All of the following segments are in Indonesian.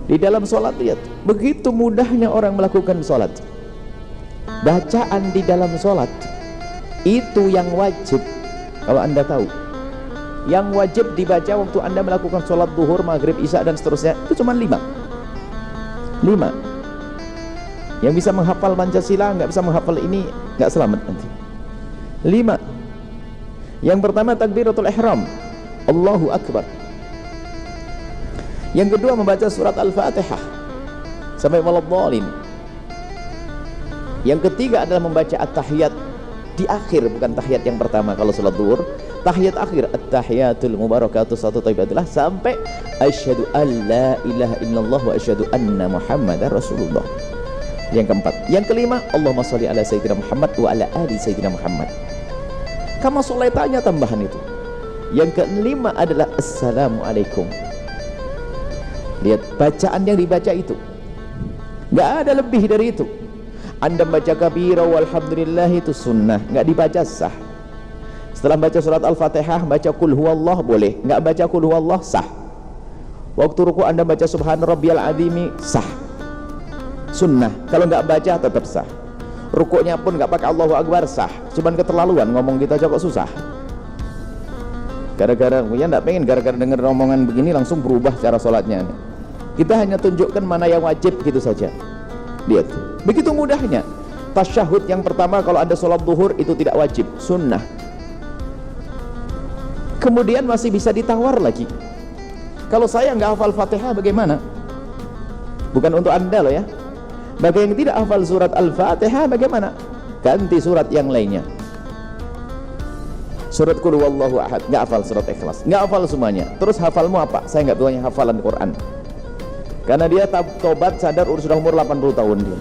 Di dalam sholat, lihat begitu mudahnya orang melakukan sholat. Bacaan di dalam sholat itu yang wajib. Kalau anda tahu, yang wajib dibaca waktu anda melakukan sholat duhur, maghrib, isya dan seterusnya itu cuma 5. Yang bisa menghafal Pancasila, nggak bisa menghafal ini, nggak selamat nanti. 5. Yang pertama takbiratul ihram, Allahu Akbar. Yang kedua membaca surat Al-Fatihah sampai waladhdallin. Yang ketiga adalah membaca at-tahiyat di akhir, bukan tahiyat yang pertama kalau salat zuhur, tahiyat akhir, at-tahiyatul mubarakatuh satu taibatillah sampai asyhadu alla ilaha illallah wa asyhadu anna muhammadar rasulullah. Yang keempat. Yang kelima, Allahumma sholli ala sayyidina Muhammad wa ala ali sayyidina Muhammad. Kama sholaitanya tambahan itu. Yang kelima adalah assalamualaikum. Lihat bacaan yang dibaca itu, nggak ada lebih dari itu. Anda baca kabira walhamdulillah itu sunnah, nggak dibaca sah. Setelah baca surat Al-Fatihah, baca kul huwallah boleh, nggak baca kul huwallah sah. Waktu ruku Anda baca subhan rabbiyal azimi sah, sunnah. Kalau nggak baca tetap sah. Rukuknya pun nggak pakai Allahu Akbar sah. Cuman keterlaluan ngomong kita aja kok susah. Gara-gara ya nggak pengen gara-gara dengar omongan begini langsung berubah cara sholatnya. Kita hanya tunjukkan mana yang wajib gitu saja. Lihat, begitu mudahnya. Tasyahud yang pertama kalau ada sholat zuhur itu tidak wajib, sunnah. Kemudian masih bisa ditawar lagi. Kalau saya nggak hafal Fatihah bagaimana? Bukan untuk anda loh ya. Bagi yang tidak hafal surat Al-Fatihah bagaimana? Ganti surat yang lainnya. Surat Qul huwallahu ahad, nggak hafal surat Ikhlas, nggak hafal semuanya. Terus hafalmu apa? Saya nggak punya hafalan Quran. Karena dia tobat sadar sudah umur 80 tahun dia.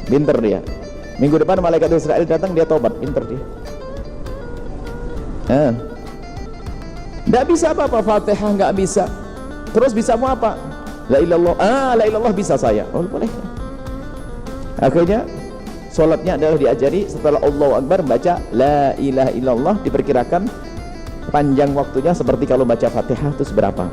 Pinter dia. Minggu depan malaikat Israel datang dia tobat, pinter dia. Nggak bisa apa-apa, Fatihah nggak bisa. Terus bisa mau apa? La ilallah, la ilallah bisa saya. Oh boleh. Akhirnya sholatnya adalah diajari setelah Allahu Akbar baca la ilaha illallah, diperkirakan panjang waktunya seperti kalau baca Fatihah itu seberapa?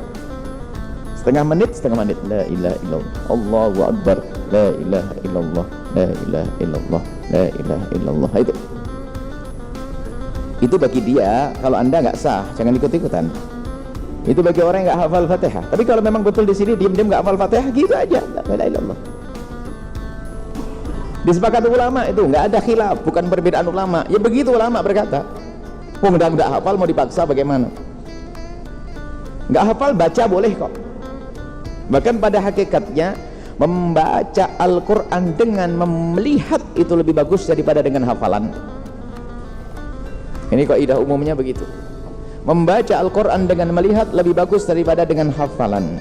Setengah menit la ilaha illallah, Allahu Akbar, la ilaha illallah, la ilaha illallah, la ilaha illallah. Itu bagi dia. Kalau anda nggak sah, jangan ikut-ikutan. Itu bagi orang yang nggak hafal Fatihah. Tapi kalau memang betul di sini diam-diam nggak hafal Fatihah, gitu aja, la ilaha illallah. Disepakati ulama itu nggak ada khilaf, bukan perbedaan ulama. Ya begitu ulama berkata. Nggak hafal mau dipaksa bagaimana? Nggak hafal baca boleh kok. Bahkan pada hakikatnya membaca Al-Quran dengan melihat itu lebih bagus daripada dengan hafalan. Ini kaidah umumnya begitu. Membaca Al-Quran dengan melihat lebih bagus daripada dengan hafalan.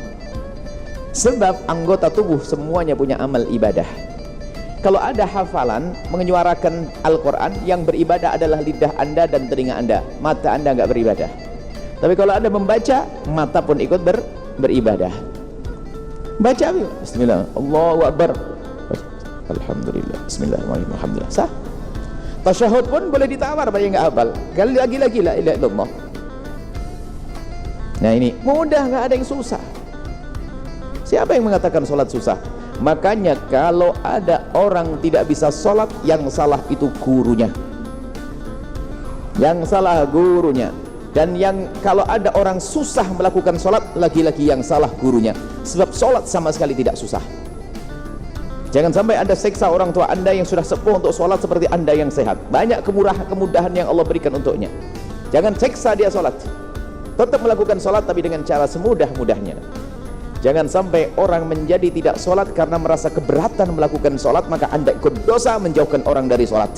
Sebab anggota tubuh semuanya punya amal ibadah. Kalau ada hafalan menyuarakan Al-Quran, yang beribadah adalah lidah anda dan telinga anda, mata anda nggak beribadah. Tapi kalau anda membaca, mata pun ikut beribadah. Baca bismillah, Allahu Akbar, alhamdulillah, bismillahirrahmanirrahim, alhamdulillah, sah. Tasyahud pun boleh ditawar bagi nggak hafal. Kali lagi la ilaha illallah. Nah ini mudah, nggak ada yang susah. Siapa yang mengatakan sholat susah? Makanya kalau ada orang tidak bisa sholat, yang salah itu gurunya. Yang salah gurunya. Dan yang kalau ada orang susah melakukan sholat, lagi-lagi yang salah gurunya. Sebab sholat sama sekali tidak susah. Jangan sampai anda seksa orang tua anda yang sudah sepuh untuk sholat seperti anda yang sehat. Banyak kemudahan yang Allah berikan untuknya. Jangan seksa dia sholat. Tetap melakukan sholat tapi dengan cara semudah-mudahnya. Jangan sampai orang menjadi tidak sholat karena merasa keberatan melakukan sholat, maka anda ikut dosa menjauhkan orang dari sholat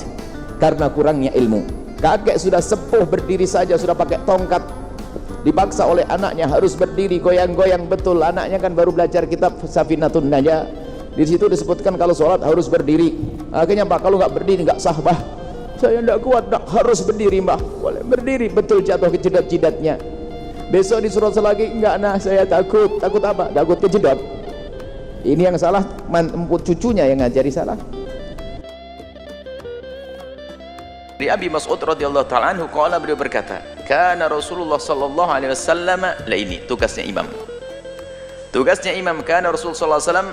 karena kurangnya ilmu. Kakek sudah sepuh berdiri saja sudah pakai tongkat, dipaksa oleh anaknya harus berdiri goyang-goyang betul. Anaknya kan baru belajar kitab Safinatun Najah, di situ disebutkan kalau sholat harus berdiri. Akhirnya pak kalau nggak berdiri nggak sah bah, saya nggak kuat, harus berdiri mbah. Boleh berdiri, betul jatuh ke jidat-jidatnya. Besok disuruh lagi, enggak nah saya takut. Takut apa? Takut kejedot. Ini yang salah, cucunya yang ngajari salah. Di Abi Mas'ud radhiyallahu ta'ala anhu qala, beliau berkata, kana Rasulullah sallallahu alaihi wasallam, lah ini tugasnya imam. Tugasnya imam, karena Rasulullah SAW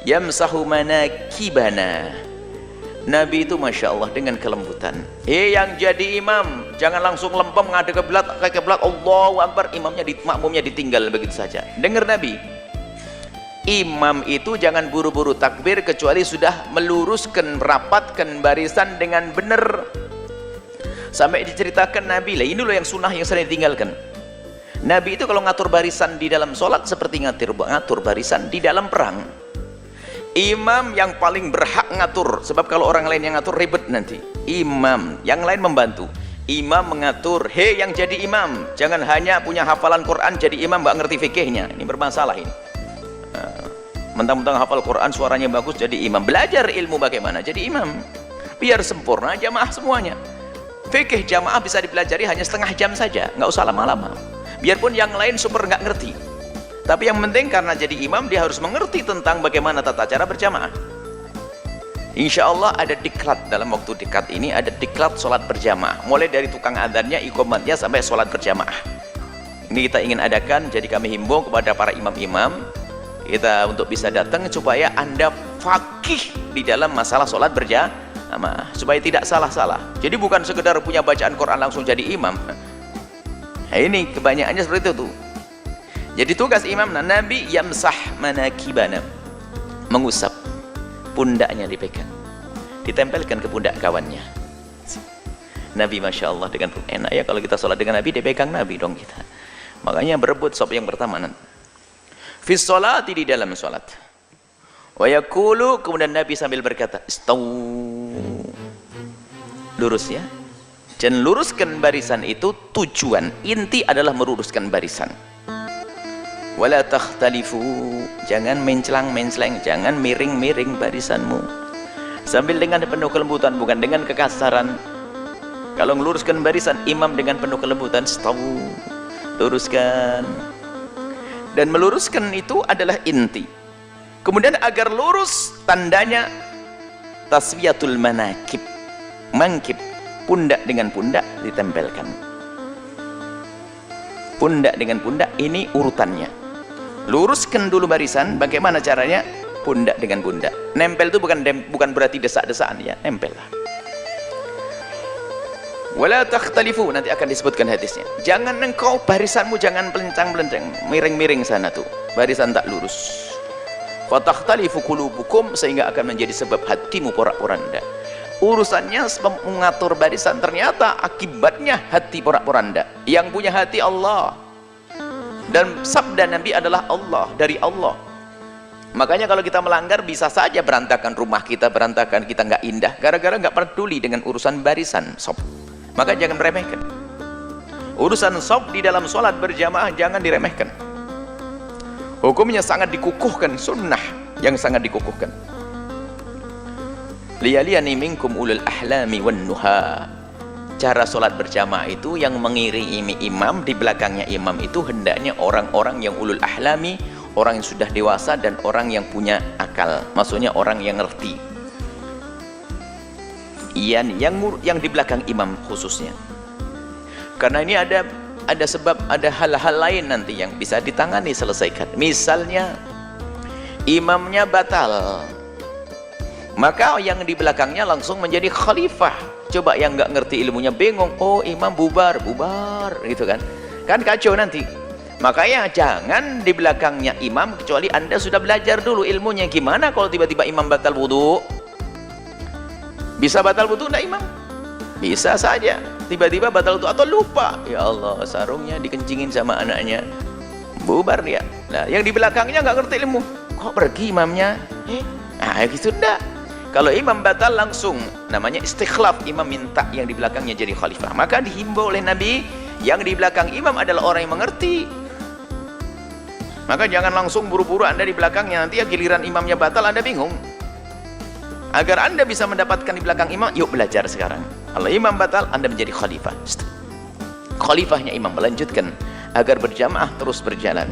yamsahu manakibana. Nabi itu Masya Allah dengan kelembutan. Yang jadi imam jangan langsung lempem ngadep ke kiblat, Allahu Akbar, makmumnya ditinggal begitu saja. Dengar Nabi, imam itu jangan buru-buru takbir kecuali sudah meluruskan, merapatkan barisan dengan benar. Sampai diceritakan Nabi, lah ini loh yang sunnah yang sering ditinggalkan. Nabi itu kalau ngatur barisan di dalam sholat seperti ngatur barisan di dalam perang. Imam yang paling berhak ngatur, sebab kalau orang lain yang ngatur ribet nanti. Imam, yang lain membantu. Imam mengatur. Hei yang jadi imam, jangan hanya punya hafalan Quran jadi imam nggak ngerti fikihnya. Ini bermasalah ini. Mentang-mentang hafal Quran suaranya bagus jadi imam. Belajar ilmu bagaimana jadi imam, biar sempurna jamaah semuanya. Fikih jamaah bisa dipelajari hanya setengah jam saja, nggak usah lama-lama. Biarpun yang lain super nggak ngerti, tapi yang penting karena jadi imam dia harus mengerti tentang bagaimana tata cara berjamaah. Insya Allah ada diklat, dalam waktu dekat ini ada diklat sholat berjamaah, mulai dari tukang adhannya, iqamatnya sampai sholat berjamaah. Ini kita ingin adakan, jadi kami himbau kepada para imam-imam kita untuk bisa datang supaya Anda fakih di dalam masalah sholat berjamaah, supaya tidak salah-salah. Jadi bukan sekedar punya bacaan Quran langsung jadi imam. Nah, ini kebanyakannya seperti itu tuh. Jadi tugas imam, Nabi yamsah manakibana, mengusap pundaknya, dipegang, ditempelkan ke pundak kawannya. Nabi Masya Allah dengan enak ya kalau kita sholat dengan Nabi, dipegang Nabi dong kita. Makanya berebut sop yang pertama nanti. Fis sholati, di dalam sholat. Wa yaqulu, kemudian Nabi sambil berkata, istaw, lurus ya. Dan luruskan barisan itu tujuan inti adalah meluruskan barisan. Wala takhtalifu, jangan menclang-menclang, jangan miring-miring barisanmu. Sambil dengan penuh kelembutan, bukan dengan kekasaran. Kalau meluruskan barisan, imam dengan penuh kelembutan, staw, luruskan. Dan meluruskan itu adalah inti. Kemudian agar lurus, tandanya taswiyatul manakib, mangkib, pundak dengan pundak ditempelkan. Pundak dengan pundak, ini urutannya. Luruskan dulu barisan. Bagaimana caranya? Pundak dengan pundak. Nempel itu bukan berarti desak-desaan ya, nempel lah. Wala takhtalifu, nanti akan disebutkan hadisnya. Jangan engkau barisanmu jangan pelencang-pelencang, miring-miring sana tuh, barisan tak lurus. Fatakhtalifu qulubukum, sehingga akan menjadi sebab hatimu porak-poranda. Urusannya mengatur barisan, ternyata akibatnya hati porak-poranda. Yang punya hati Allah, dan sabda Nabi adalah Allah, dari Allah. Makanya kalau kita melanggar bisa saja berantakan rumah kita, berantakan, kita nggak indah gara-gara nggak peduli dengan urusan barisan sob. Maka jangan meremehkan urusan sob di dalam sholat berjamaah, jangan diremehkan. Hukumnya sangat dikukuhkan, sunnah yang sangat dikukuhkan. Liyaliyani minkum ulul ahlami wan nuha. Cara sholat berjamaah itu yang mengiringi imam, di belakangnya imam itu hendaknya orang-orang yang ulul ahlami, orang yang sudah dewasa dan orang yang punya akal, maksudnya orang yang ngerti. Yang di belakang imam khususnya. Karena ini ada sebab, ada hal-hal lain nanti yang bisa ditangani, selesaikan. Misalnya imamnya batal, maka yang di belakangnya langsung menjadi khalifah. Coba yang nggak ngerti ilmunya bingung, oh imam bubar gitu kan kacau nanti. Makanya jangan di belakangnya imam kecuali Anda sudah belajar dulu ilmunya. Gimana kalau tiba-tiba imam batal wudhu? Bisa batal wudhu enggak imam? Bisa saja tiba-tiba batal wudhu atau lupa, ya Allah sarungnya dikencingin sama anaknya, bubar dia. Nah yang di belakangnya nggak ngerti ilmu, kok pergi imamnya? Nah gitu enggak. Kalau imam batal langsung namanya istikhlaf, imam minta yang di belakangnya jadi khalifah. Maka dihimbau oleh Nabi, yang di belakang imam adalah orang yang mengerti. Maka jangan langsung buru-buru Anda di belakangnya, nanti ya giliran imamnya batal Anda bingung. Agar Anda bisa mendapatkan di belakang imam, yuk belajar sekarang. Kalau imam batal, Anda menjadi khalifah. Khalifahnya imam melanjutkan agar berjamaah terus berjalan.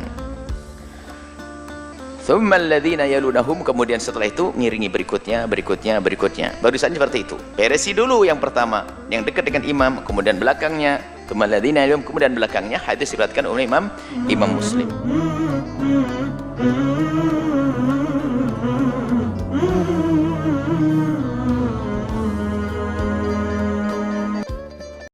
Tsummal ladzina yalunahum, kemudian setelah itu ngiringi berikutnya. Baru saja seperti itu. Beresi dulu yang pertama, yang dekat dengan imam, kemudian belakangnya. Tsummal ladzina yalunahum, kemudian belakangnya. Hadis diriwayatkan oleh Imam Muslim. Hmm.